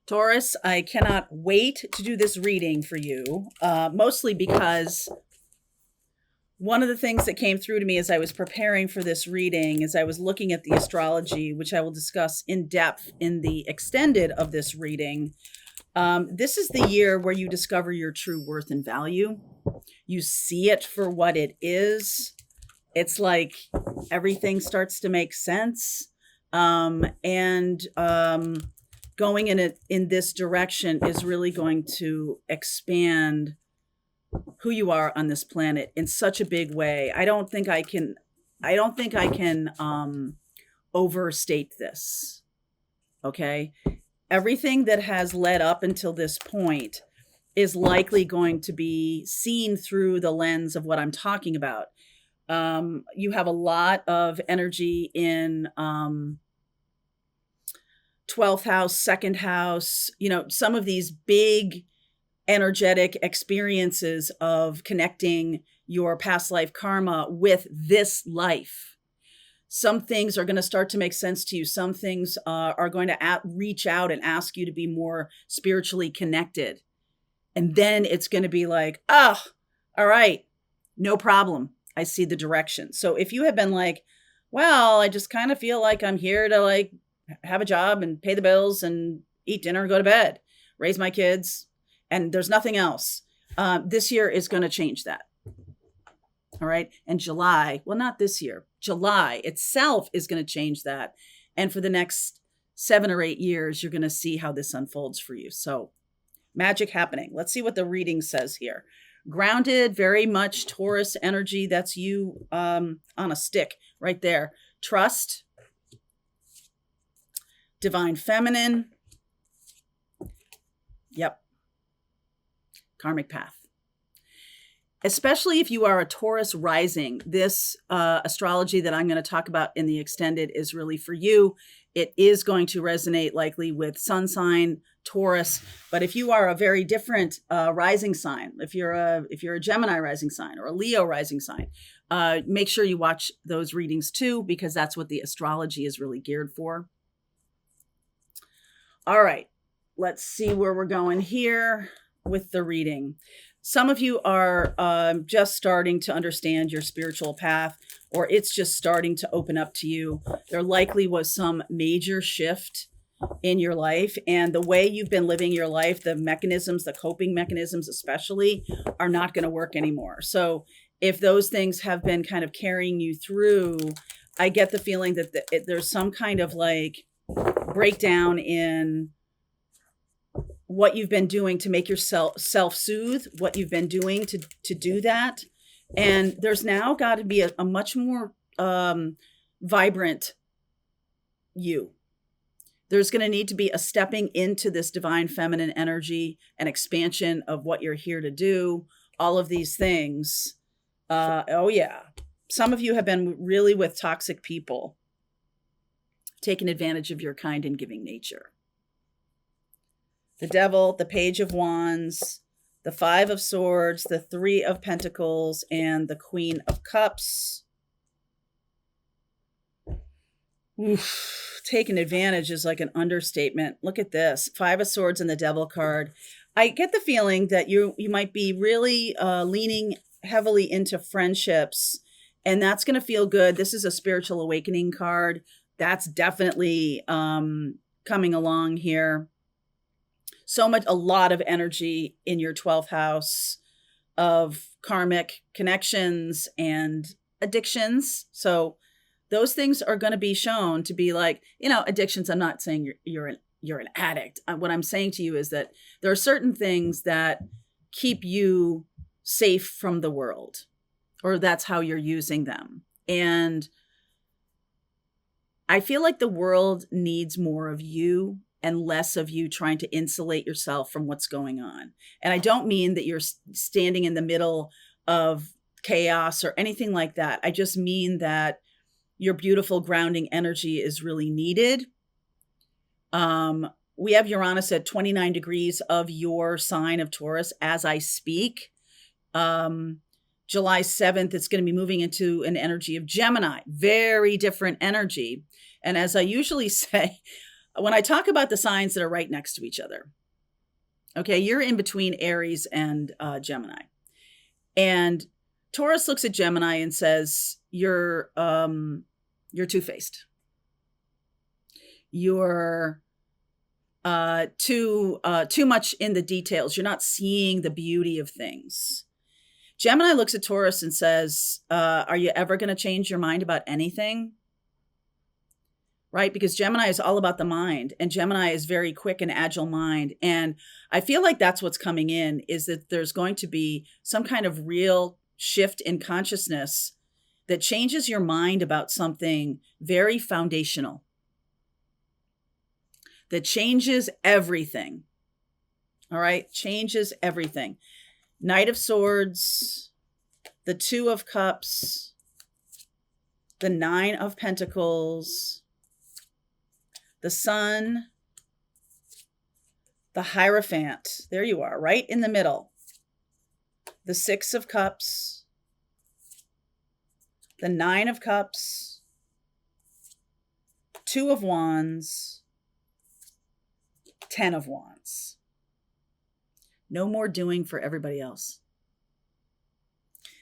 Taurus, I cannot wait to do this reading for you, mostly because one of the things that came through to me as I was preparing for this reading, as I was looking at the astrology, which I will discuss in depth in the extended of this reading, this is the year where you discover your true worth and value. You see it for what it is. It's like everything starts to make sense. And going in this direction is really going to expand who you are on this planet in such a big way. I don't think I can overstate this. Okay? Everything that has led up until this point is likely going to be seen through the lens of what I'm talking about. You have a lot of energy in 12th house, second house, some of these big energetic experiences of connecting your past life karma with this life. Some things are going to start to make sense to you. Some things are going to reach out and ask you to be more spiritually connected. And then it's going to be like, all right, no problem. I see the direction. So if you have been like, well, I just kind of feel like I'm here to like have a job and pay the bills and eat dinner and go to bed, raise my kids, and there's nothing else. This year is going to change that. All right. And July, well, not this year, July itself is going to change that. And for the next 7 or 8 years, you're going to see how this unfolds for you. So magic happening. Let's see what the reading says here. Grounded, very much Taurus energy. That's you on a stick right there. Trust. Divine feminine. Yep. Karmic path. Especially if you are a Taurus rising, this astrology that I'm going to talk about in the extended is really for you. It is going to resonate likely with sun sign Taurus, but if you are a very different rising sign, if you're a Gemini rising sign or a Leo rising sign, make sure you watch those readings too, because that's what the astrology is really geared for. All right, let's see where we're going here with the reading. Some of you are just starting to understand your spiritual path, or it's just starting to open up to you. There likely was some major shift in your life, and the way you've been living your life, the mechanisms, the coping mechanisms especially, are not going to work anymore. So if those things have been kind of carrying you through, I get the feeling that there's some kind of like breakdown in what you've been doing to make yourself self-soothe, what you've been doing to do that. And there's now got to be a much more vibrant you. There's going to need to be a stepping into this divine feminine energy, an expansion of what you're here to do, all of these things. Oh yeah. Some of you have been really with toxic people, taking advantage of your kind and giving nature. The Devil, the Page of Wands, the Five of Swords, the Three of Pentacles, and the Queen of Cups. Oof, taking advantage is like an understatement. Look at this. Five of Swords and the Devil card. I get the feeling that you might be really leaning heavily into friendships, and that's going to feel good. This is a spiritual awakening card. That's definitely coming along here. A lot of energy in your 12th house of karmic connections and addictions. So those things are going to be shown to be like, addictions. I'm not saying you're an addict. What I'm saying to you is that there are certain things that keep you safe from the world, or that's how you're using them. And I feel like the world needs more of you and less of you trying to insulate yourself from what's going on. And I don't mean that you're standing in the middle of chaos or anything like that. I just mean that your beautiful grounding energy is really needed. We have Uranus at 29 degrees of your sign of Taurus as I speak. July 7th, it's going to be moving into an energy of Gemini, very different energy. And as I usually say, when I talk about the signs that are right next to each other, okay, you're in between Aries and Gemini. And Taurus looks at Gemini and says, you're two-faced. You're too much in the details. You're not seeing the beauty of things. Gemini looks at Taurus and says, are you ever going to change your mind about anything? Right? Because Gemini is all about the mind, and Gemini is very quick and agile mind. And I feel like that's what's coming in, is that there's going to be some kind of real shift in consciousness that changes your mind about something very foundational, that changes everything. All right? Changes everything. Knight of Swords, the Two of Cups, the Nine of Pentacles, the Sun, the Hierophant. There you are, right in the middle. The Six of Cups, the Nine of Cups, Two of Wands, 10 of Wands. No more doing for everybody else.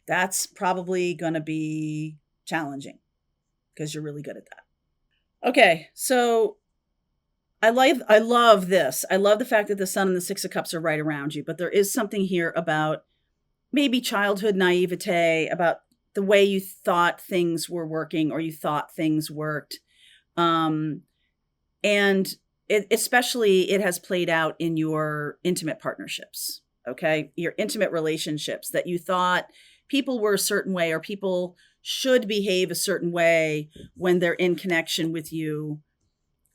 That's probably going to be challenging because you're really good at that. Okay, so I love this. I love the fact that the Sun and the Six of Cups are right around you, but there is something here about maybe childhood naivete, about the way you thought things were working or you thought things worked. And especially it has played out in your intimate partnerships, okay? Your intimate relationships, that you thought people were a certain way or people should behave a certain way when they're in connection with you.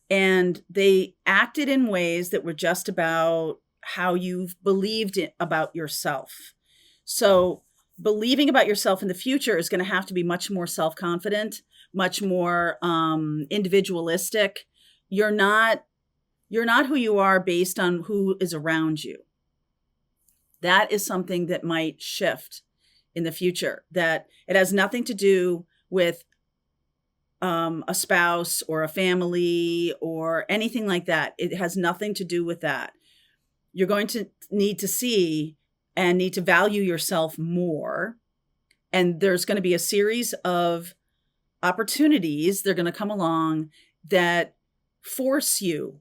And they acted in ways that were just about how you've believed about yourself. So believing about yourself in the future is going to have to be much more self-confident, much more individualistic. You're not who you are based on who is around you. That is something that might shift in the future, that it has nothing to do with a spouse or a family or anything like that. It has nothing to do with that. You're going to need to see and need to value yourself more. And there's going to be a series of opportunities that are going to come along that force you.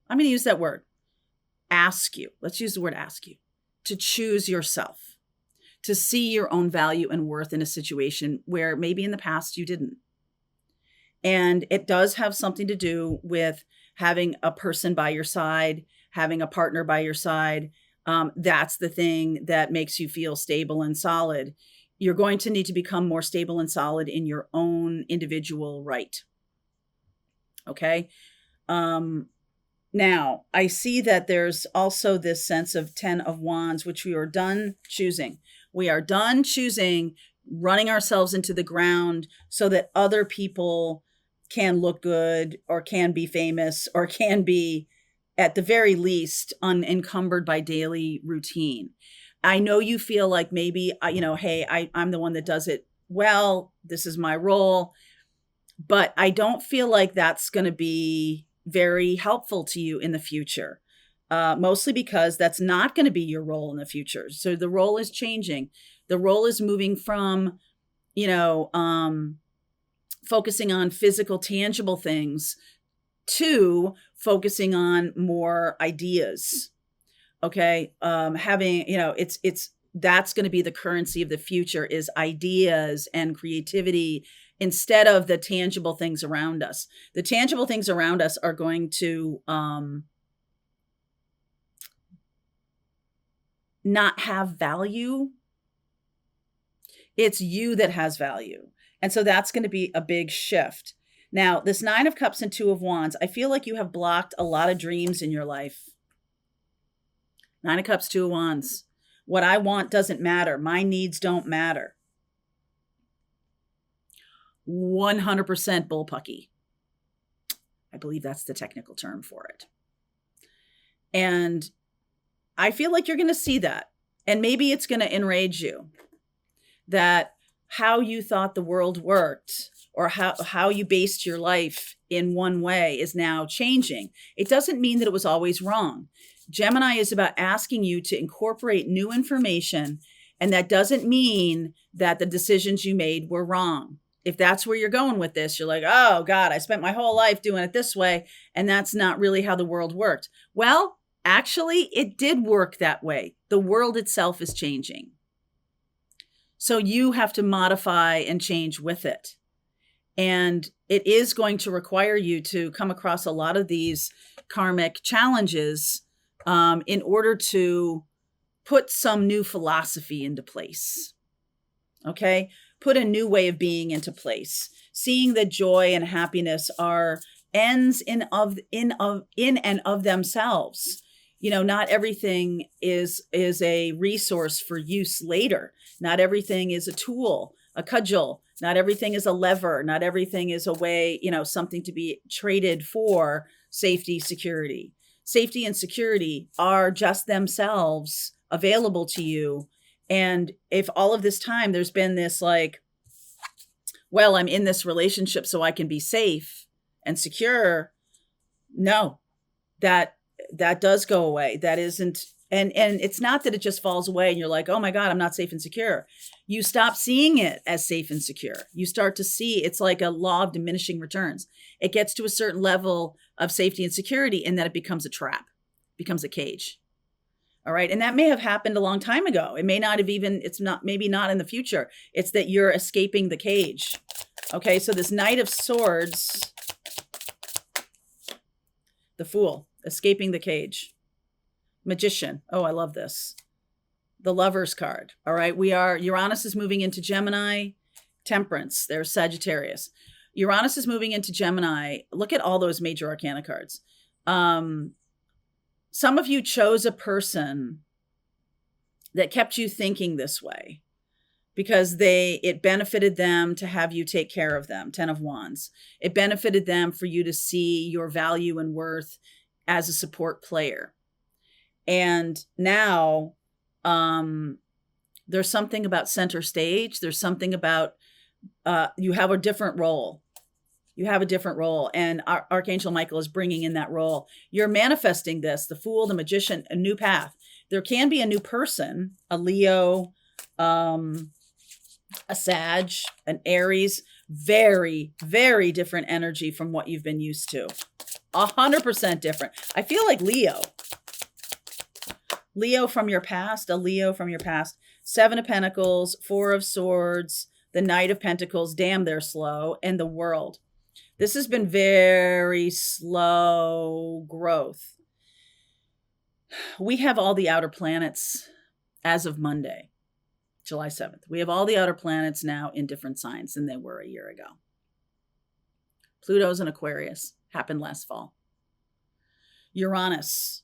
I'm going to use that word. Ask you. Let's use the word ask you. To choose yourself. To see your own value and worth in a situation where maybe in the past you didn't. And it does have something to do with having a person by your side, having a partner by your side. That's the thing that makes you feel stable and solid. You're going to need to become more stable and solid in your own individual right. Okay. Now, I see that there's also this sense of 10 of Wands, which we are done choosing. We are done choosing running ourselves into the ground so that other people can look good or can be famous or can be, at the very least, unencumbered by daily routine. I know you feel like maybe, hey, I'm the one that does it well. This is my role. But I don't feel like that's going to be very helpful to you in the future, mostly because that's not going to be your role in the future. So the role is changing. The role is moving from, focusing on physical, tangible things to focusing on more ideas. Okay. That's going to be the currency of the future, is ideas and creativity instead of the tangible things around us. The tangible things around us are going to not have value. It's you that has value. And so that's going to be a big shift. Now, this 9 of Cups and 2 of Wands, I feel like you have blocked a lot of dreams in your life. 9 of Cups, 2 of Wands. What I want doesn't matter. My needs don't matter. 100% bullpucky. I believe that's the technical term for it. And I feel like you're going to see that. And maybe it's going to enrage you that how you thought the world worked or how you based your life in one way is now changing. It doesn't mean that it was always wrong. Gemini is about asking you to incorporate new information, and that doesn't mean that the decisions you made were wrong. If that's where you're going with this, you're like, oh God, I spent my whole life doing it this way, and that's not really how the world worked. Well, actually, it did work that way. The world itself is changing. So you have to modify and change with it. And it is going to require you to come across a lot of these karmic challenges in order to put some new philosophy into place. Okay? Put a new way of being into place. Seeing that joy and happiness are ends in and of themselves. You know, not everything is a resource for use later. Not everything is a tool, a cudgel. Not everything is a lever. Not everything is a way, you know, something to be traded for safety, security. Safety and security are just themselves available to you. And if all of this time there's been this like, well, I'm in this relationship so I can be safe and secure. No, that does go away. That isn't, and it's not that it just falls away and you're like, oh my God, I'm not safe and secure. You stop seeing it as safe and secure. You start to see it's like a law of diminishing returns. It gets to a certain level of safety and security, and then it becomes a trap, becomes a cage. All right. And that may have happened a long time ago. It may not have even, it's not, maybe not in the future. It's that you're escaping the cage. Okay. So this Knight of Swords, the Fool, escaping the cage. Magician. Oh, I love this. The Lover's card. All right. Uranus is moving into Gemini. Temperance. There's Sagittarius. Uranus is moving into Gemini. Look at all those major arcana cards. Some of you chose a person that kept you thinking this way because it benefited them to have you take care of them. 10 of Wands. It benefited them for you to see your value and worth as a support player. And now there's something about center stage. There's something about you have a different role. You have a different role, and Archangel Michael is bringing in that role. You're manifesting this, the Fool, the Magician, a new path. There can be a new person, a Leo, a Sag, an Aries, very, very different energy from what you've been used to. 100% different. I feel like Leo from your past, a Leo from your past. 7 of Pentacles, 4 of Swords, the Knight of Pentacles, damn, they're slow, and the World. This has been very slow growth. We have all the outer planets as of Monday, July 7th. We have all the outer planets now in different signs than they were a year ago. Pluto's in Aquarius, happened last fall. Uranus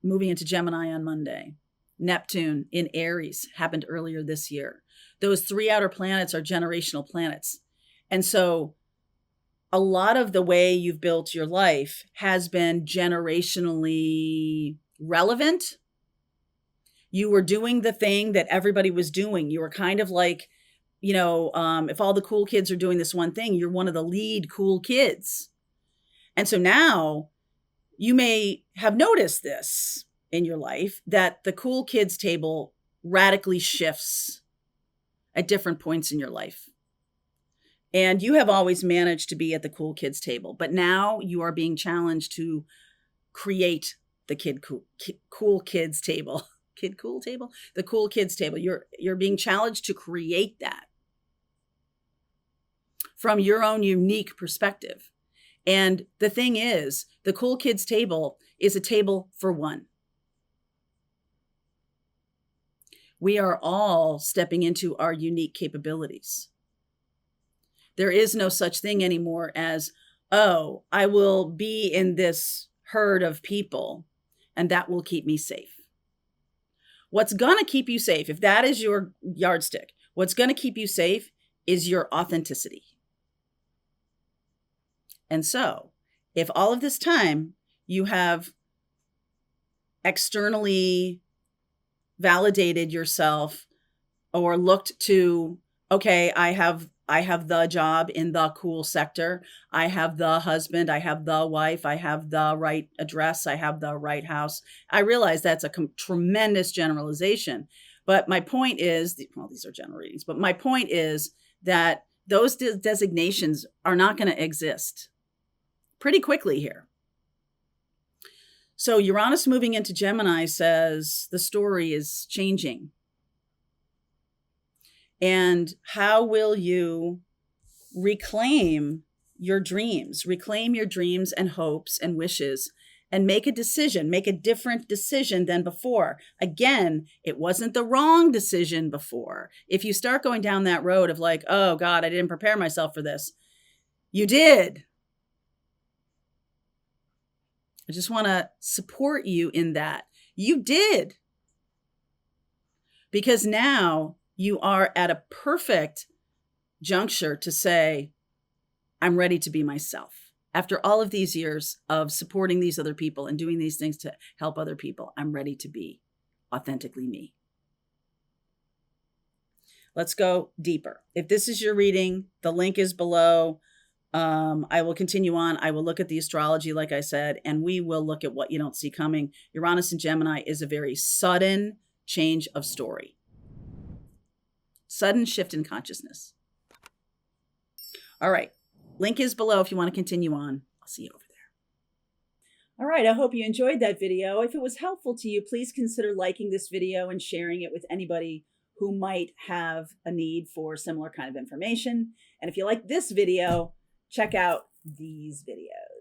moving into Gemini on Monday. Neptune in Aries happened earlier this year. Those 3 outer planets are generational planets. And so a lot of the way you've built your life has been generationally relevant. You were doing the thing that everybody was doing. You were kind of like, you know, if all the cool kids are doing this one thing, you're one of the lead cool kids. And so now you may have noticed this in your life, that the cool kids table radically shifts at different points in your life. And you have always managed to be at the cool kids table, but now you are being challenged to create the cool kids table. Kid cool table? The cool kids table. You're being challenged to create that from your own unique perspective. And the thing is, the cool kids table is a table for one. We are all stepping into our unique capabilities. There is no such thing anymore as, oh, I will be in this herd of people and that will keep me safe. What's going to keep you safe, if that is your yardstick, what's going to keep you safe is your authenticity. And so, if all of this time you have externally validated yourself or looked to, okay, I have I have the job in the cool sector. I have the husband. I have the wife. I have the right address. I have the right house. I realize that's a tremendous generalization. But my point is, well, these are general readings, but my point is that those designations are not going to exist pretty quickly here. So Uranus moving into Gemini says the story is changing. And how will you reclaim your dreams and hopes and wishes, and make a decision, make a different decision than before? Again, it wasn't the wrong decision before. If you start going down that road of like, oh God, I didn't prepare myself for this, you did. I just want to support you in that. You did. Because now you are at a perfect juncture to say, I'm ready to be myself. After all of these years of supporting these other people and doing these things to help other people, I'm ready to be authentically me. Let's go deeper. If this is your reading, the link is below. I will continue on. I will look at the astrology, like I said, and we will look at what you don't see coming. Uranus in Gemini is a very sudden change of story. Sudden shift in consciousness. All right. Link is below if you want to continue on. I'll see you over there. All right. I hope you enjoyed that video. If it was helpful to you, please consider liking this video and sharing it with anybody who might have a need for similar kind of information. And if you like this video, check out these videos.